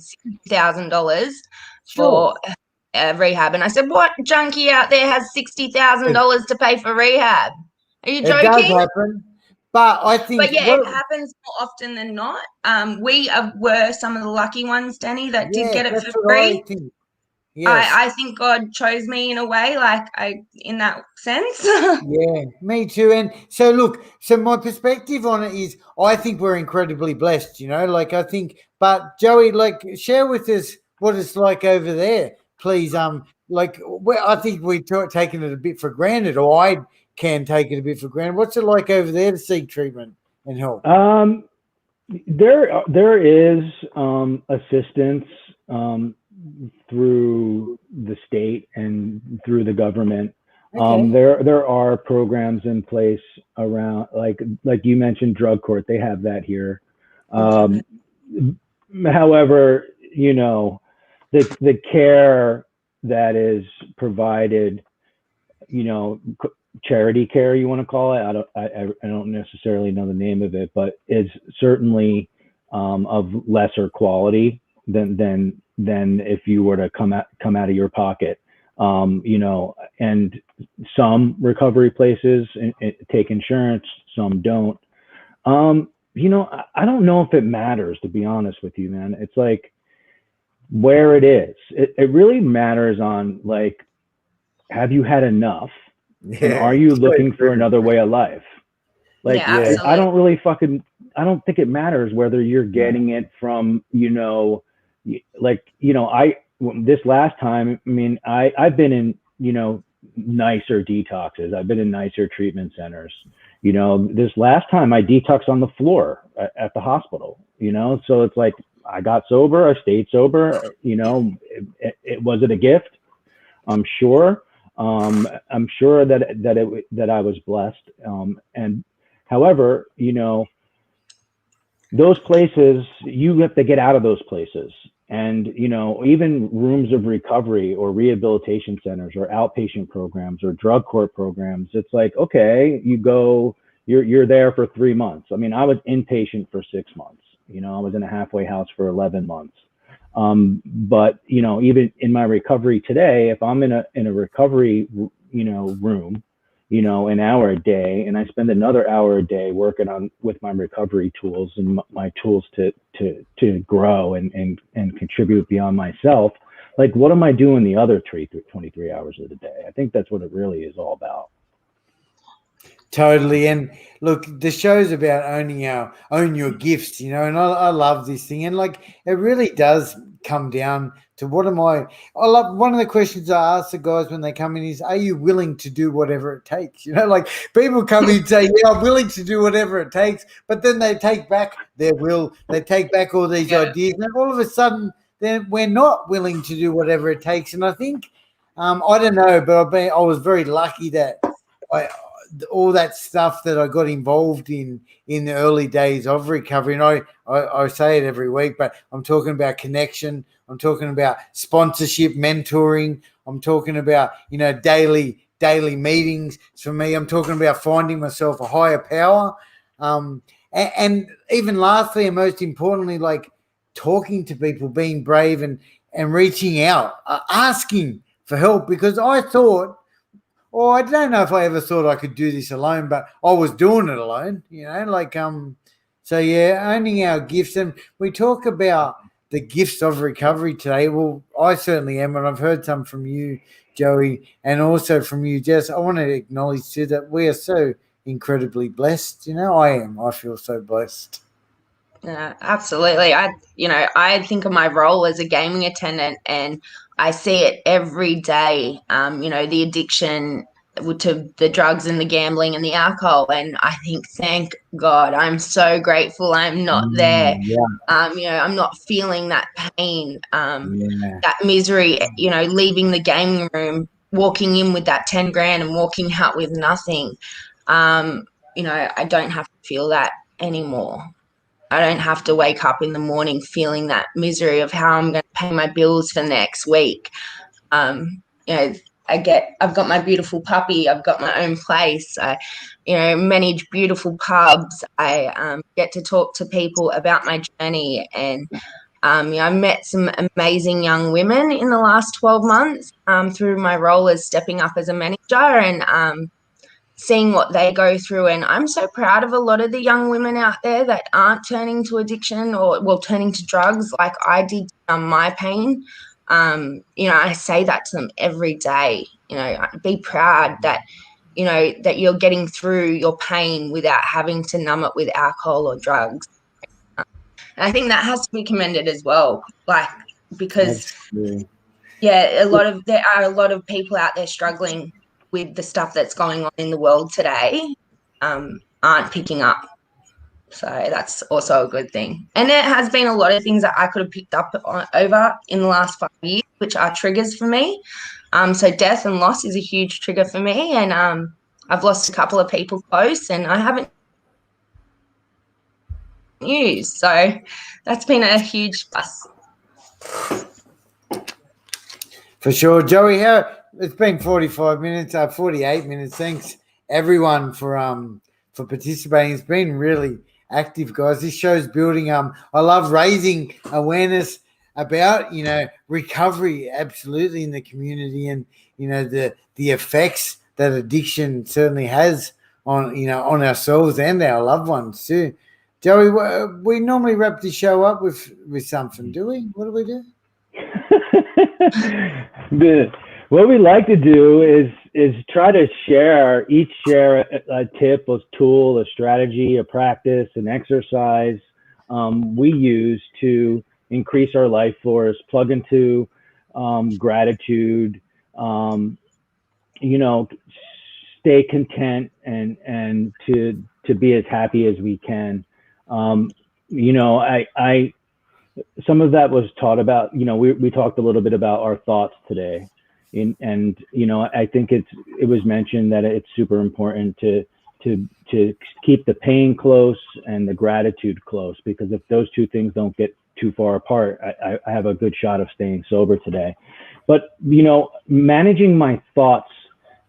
$60,000 for rehab. And I said, what junkie out there has $60,000 to pay for rehab? Are you joking? It does happen. But I think... But yeah, it happens more often than not. We were some of the lucky ones, Danny, that did get it for free. Yes. I think God chose me in a way, in that sense. Yeah, me too. And so, look, so my perspective on it is, I think we're incredibly blessed, you know, like, I think, but Joey, like, share with us what it's like over there, please. Like, I think we've taken it a bit for granted, or I can take it a bit for granted. What's it like over there to seek treatment and help? There is assistance through the state and through the government. Okay. There are programs in place around, like you mentioned, drug court. They have that here. However, you know, the care that is provided, you know, charity care, you want to call it. I don't necessarily know the name of it, but is certainly of lesser quality than if you were to come out of your pocket. You know, and some recovery places take insurance, some don't. You know, I don't know if it matters, to be honest with you, man. It's like where it is. It really matters on, like, have you had enough? Yeah, and are you looking for another way of life? Like, yeah, I don't think it matters whether you're getting it from, you know, like, you know, this last time, I mean, I've been in, you know, nicer detoxes. I've been in nicer treatment centers. You know, this last time I detoxed on the floor at the hospital, you know, so it's like, I got sober, I stayed sober, you know, was it a gift? I'm sure. I'm sure that I was blessed. And however, you know, those places, you have to get out of those places. And, you know, even rooms of recovery or rehabilitation centers or outpatient programs or drug court programs, it's like, okay, you go, you're there for 3 months. I mean, I was inpatient for 6 months. You know, I was in a halfway house for 11 months. But, you know, even in my recovery today, if I'm in a recovery, you know, room, you know, an hour a day, and I spend another hour a day working on with my recovery tools and my tools to grow and contribute beyond myself, like, what am I doing the other 23 hours of the day? I think that's what it really is all about. Totally. And look, the show's about own your gifts, you know, and I love this thing. And like, it really does come down to what am I love one of the questions I ask the guys when they come in is, are you willing to do whatever it takes? You know, like people come in and say, yeah, I'm willing to do whatever it takes, but then they take back their will, they take back all these ideas, and all of a sudden then we're not willing to do whatever it takes. And I think I don't know, but I was very lucky that all that stuff that I got involved in the early days of recovery. And I say it every week, but I'm talking about connection. I'm talking about sponsorship, mentoring. I'm talking about, you know, daily meetings for me. I'm talking about finding myself a higher power. And even lastly, and most importantly, like talking to people, being brave and reaching out, asking for help, because I thought, well, I don't know if I ever thought I could do this alone, but I was doing it alone, you know, like, so yeah, owning our gifts. And we talk about the gifts of recovery today. Well, I certainly am, and I've heard some from you, Joey, and also from you, Jess. I want to acknowledge too that we are so incredibly blessed. You know, I feel so blessed. Yeah, absolutely. I think of my role as a gaming attendant, and I see it every day. You know, the addiction to the drugs and the gambling and the alcohol, and I think, thank God, I'm so grateful I'm not there. Yeah. You know, I'm not feeling that pain, Yeah. that misery. You know, leaving the gaming room, walking in with that 10 grand and walking out with nothing. You know, I don't have to feel that anymore. I don't have to wake up in the morning feeling that misery of how I'm going to pay my bills for next week. You know, I've got my beautiful puppy. I've got my own place. You know, manage beautiful pubs. I get to talk to people about my journey. And, you know, I met some amazing young women in the last 12 months through my role as stepping up as a manager, and seeing what they go through. And I'm so proud of a lot of the young women out there that aren't turning to addiction or, well, turning to drugs like I did my pain. You know, I say that to them every day. You know, be proud that, you know, that you're getting through your pain without having to numb it with alcohol or drugs. And I think that has to be commended as well, like, because yeah, there are a lot of people out there struggling with the stuff that's going on in the world today, aren't picking up. So that's also a good thing. And there has been a lot of things that I could have picked up over in the last 5 years, which are triggers for me. So death and loss is a huge trigger for me. And I've lost a couple of people close, and I haven't used. So that's been a huge plus. For sure. Joey, it's been 45 minutes, 48 minutes. Thanks everyone for participating. It's been really active, guys. This show's building. I love raising awareness about, you know, recovery absolutely in the community, and, you know, the effects that addiction certainly has on, you know, on ourselves and our loved ones too. Joey, we normally wrap the show up with something, do we? What do we do? What we like to do is try to share a tip, a tool, a strategy, a practice, an exercise we use to increase our life force, plug into gratitude, you know, stay content, and to be as happy as we can. You know, I some of that was taught about, you know, we talked a little bit about our thoughts today, and you know, I think it was mentioned that it's super important to keep the pain close and the gratitude close, because if those two things don't get too far apart, I have a good shot of staying sober today. But, you know, managing my thoughts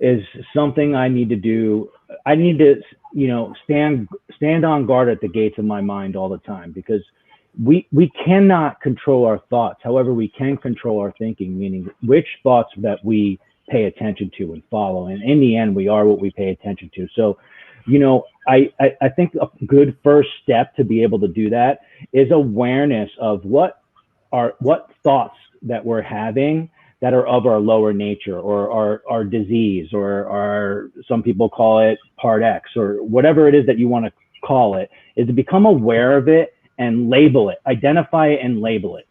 is something I need to do. I need to, you know, stand on guard at the gates of my mind all the time, because we cannot control our thoughts. However, we can control our thinking, meaning which thoughts that we pay attention to and follow. And in the end, we are what we pay attention to. So, you know, I think a good first step to be able to do that is awareness of what thoughts that we're having that are of our lower nature, or our disease, or some people call it part X, or whatever it is that you want to call it, is to become aware of it and label it, identify it and label it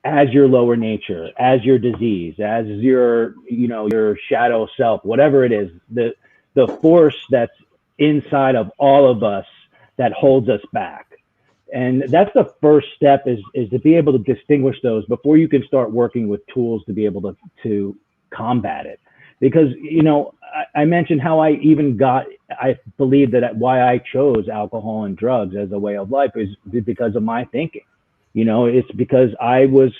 as your lower nature, as your disease, as your, you know, your shadow self, whatever it is, the force that's inside of all of us that holds us back. And that's the first step, is to be able to distinguish those before you can start working with tools to be able to combat it. Because, you know, I mentioned how I believe that why I chose alcohol and drugs as a way of life is because of my thinking. You know, it's because I was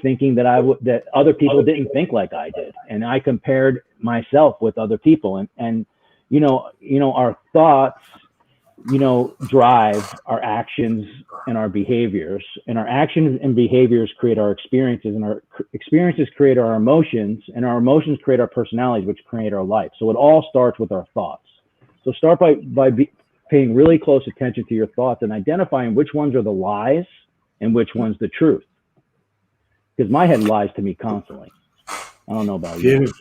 thinking that other people didn't think like I did, and I compared myself with other people, and you know our thoughts, you know, drive our actions and our behaviors, and our actions and behaviors create our experiences, and our experiences create our emotions, and our emotions create our personalities, which create our life. So it all starts with our thoughts. So start by paying really close attention to your thoughts and identifying which ones are the lies and which one's the truth. Because my head lies to me constantly. I don't know about you.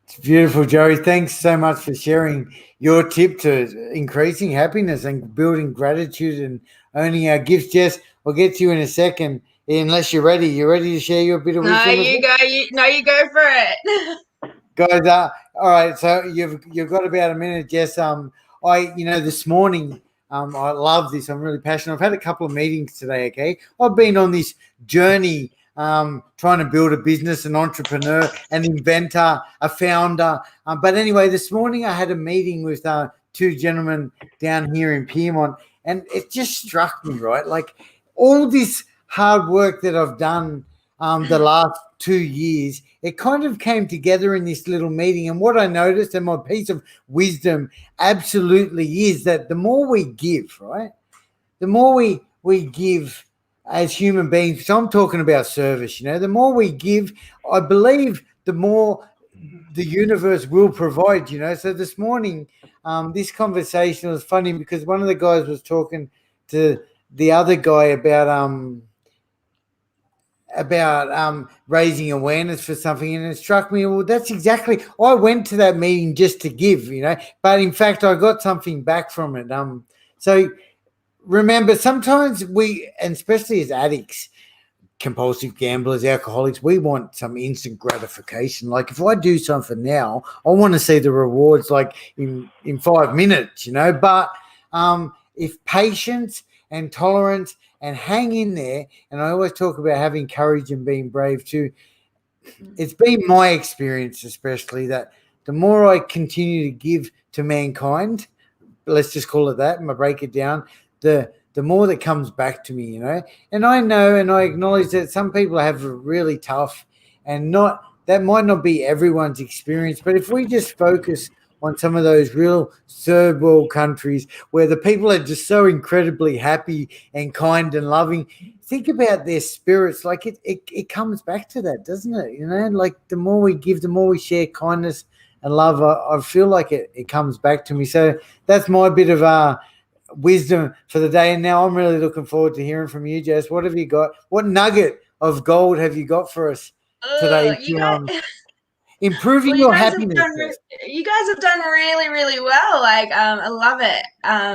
It's beautiful, Joey. Thanks so much for sharing your tip to increasing happiness and building gratitude and owning our gifts. Jess, I'll get to you in a second, unless you're ready. You ready to share your bit of wisdom? You go for it. Guys, all right. So you've got about a minute, Jess. This morning, I love this. I'm really passionate. I've had a couple of meetings today. Okay, I've been on this journey. Trying to build a business, an entrepreneur, an inventor, a founder. But anyway, this morning I had a meeting with two gentlemen down here in Piedmont, and it just struck me, right? Like all this hard work that I've done the last 2 years, it kind of came together in this little meeting. And what I noticed, and my piece of wisdom absolutely is that the more we give, right? The more we give as human beings, so I'm talking about service, you know, the more we give, I believe the more the universe will provide, you know. So this morning, this conversation was funny because one of the guys was talking to the other guy about raising awareness for something, and it struck me, well, that's exactly, I went to that meeting just to give, you know, but in fact I got something back from it. So remember, sometimes we, and especially as addicts, compulsive gamblers, alcoholics, we want some instant gratification. Like if I do something now, I want to see the rewards like in 5 minutes, you know. But if patience and tolerance and hang in there, and I always talk about having courage and being brave too, it's been my experience especially that the more I continue to give to mankind, let's just call it that, and I break it down, the more that comes back to me, you know. And I know and I acknowledge that some people have a really tough, and that might not be everyone's experience, but if we just focus on some of those real third world countries where the people are just so incredibly happy and kind and loving, think about their spirits. Like it comes back to that, doesn't it? You know, like the more we give, the more we share kindness and love, I feel like it comes back to me. So that's my bit of wisdom for the day. And now I'm really looking forward to hearing from you, Jess. What have you got? What nugget of gold have you got for us today? Improving your happiness. You guys have done really, really well. Like, I love it.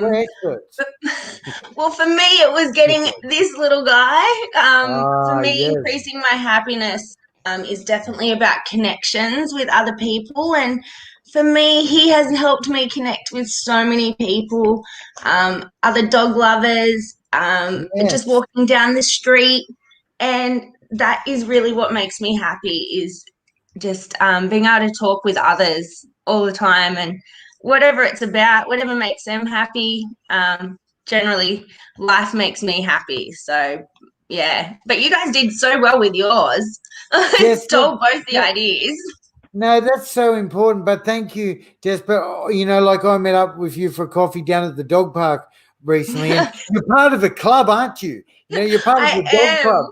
We're experts. Well, for me, it was getting this little guy. For me, yes. increasing my happiness is definitely about connections with other people. And for me, he has helped me connect with so many people, other dog lovers, just walking down the street. And that is really what makes me happy, is just being able to talk with others all the time, and whatever it's about, whatever makes them happy, generally life makes me happy. So yeah, but you guys did so well with yours. Jess, Stole both the ideas. no, that's so important. But thank you, Jess. But like I met up with you for coffee down at the dog park recently, and you're part of a club, aren't you? You're part of I the dog club.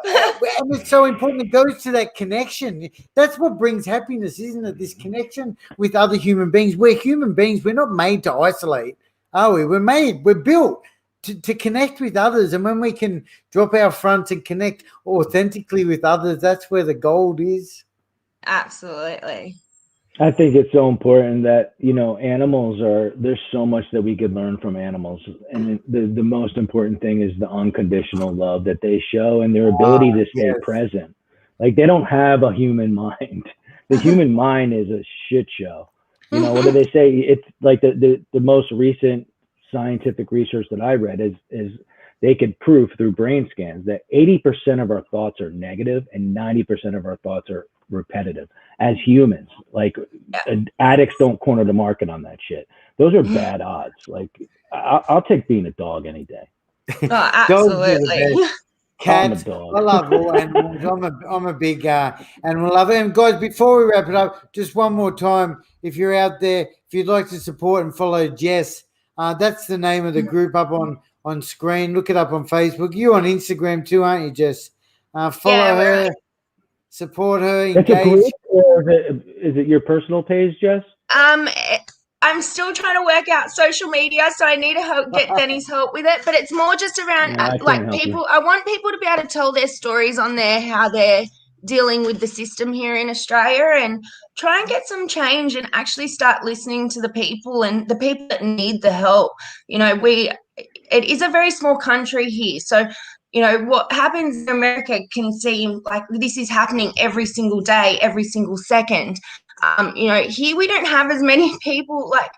am. And it's so important. It goes to that connection. That's what brings happiness, isn't it? This connection with other human beings. We're human beings. We're not made to isolate, are we? We're built to connect with others. And when we can drop our fronts and connect authentically with others, that's where the gold is. Absolutely. I think it's so important that, animals there's so much that we could learn from animals. And the most important thing is the unconditional love that they show and their ability to stay present. Like, they don't have a human mind. The human mind is a shit show. What do they say? It's like the most recent scientific research that I read is they could prove through brain scans that 80% of our thoughts are negative and 90% of our thoughts are repetitive. As humans, like, addicts don't corner the market on that shit. Those are bad odds. Like, I'll take being a dog any day. Oh, absolutely. Cats, I love all animals. I'm a big animal lover. And guys, before we wrap it up, just one more time, if you're out there, if you'd like to support and follow Jess, that's the name of the group up on screen. Look it up on Facebook. You on Instagram too, aren't you, Jess? Follow her. Right. Support her, engage. It's a group, or is it your personal page, Jess? I'm still trying to work out social media, so I need to get Danny's help with it. But it's more just around people. I want people to be able to tell their stories on there, how they're dealing with the system here in Australia, and try and get some change and actually start listening to the people and the people that need the help. It is a very small country here, so what happens in America can seem like this is happening every single day, every single second. Here we don't have as many people. Like,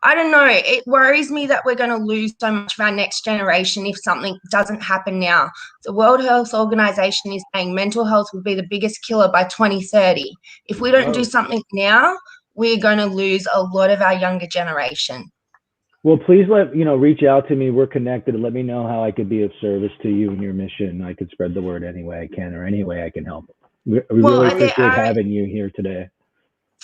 I don't know. It worries me that we're going to lose so much of our next generation if something doesn't happen now. The World Health Organization is saying mental health will be the biggest killer by 2030. If we don't do something now, we're going to lose a lot of our younger generation. Well, please reach out to me. We're connected. Let me know how I could be of service to you and your mission. I could spread the word any way I can, or any way I can help. We really appreciate having you here today.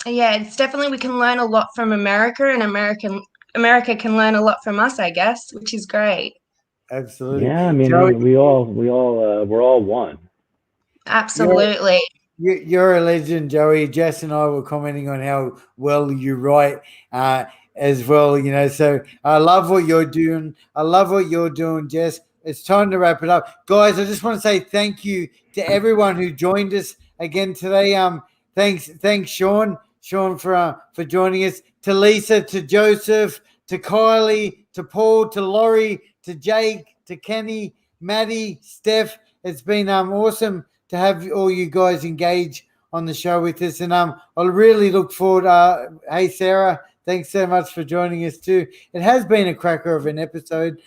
Yeah, it's definitely, we can learn a lot from America, and America can learn a lot from us, I guess, which is great. Absolutely. Yeah, I mean, Joey, we're all one. Absolutely. You're a legend, Joey. Jess and I were commenting on how well you write as well, so I love what you're doing. Jess. It's time to wrap it up. Guys, I just want to say thank you to everyone who joined us again today. Thanks, Sean for joining us, to Lisa, to Joseph, to Kylie, to Paul, to Laurie, to Jake, to Kenny, Maddie, Steph. It's been awesome to have all you guys engage on the show with us, and I really look forward. Hey, Sarah, thanks so much for joining us too. It has been a cracker of an episode.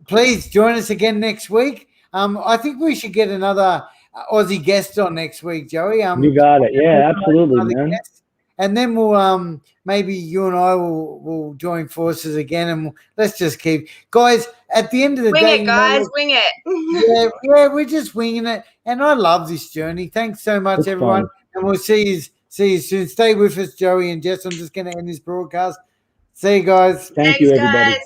Please join us again next week. I think we should get another Aussie guest on next week, Joey. You got it. Yeah, absolutely, man. Guest. And then we'll maybe you and I will join forces again, and let's just keep, guys. At the end of the day, wing it, guys, wing it. Yeah, we're just winging it, and I love this journey. Thanks so much, everyone, and we'll see you soon. Stay with us, Joey and Jess. I'm just going to end this broadcast. See you guys. Thank you, everybody. Guys.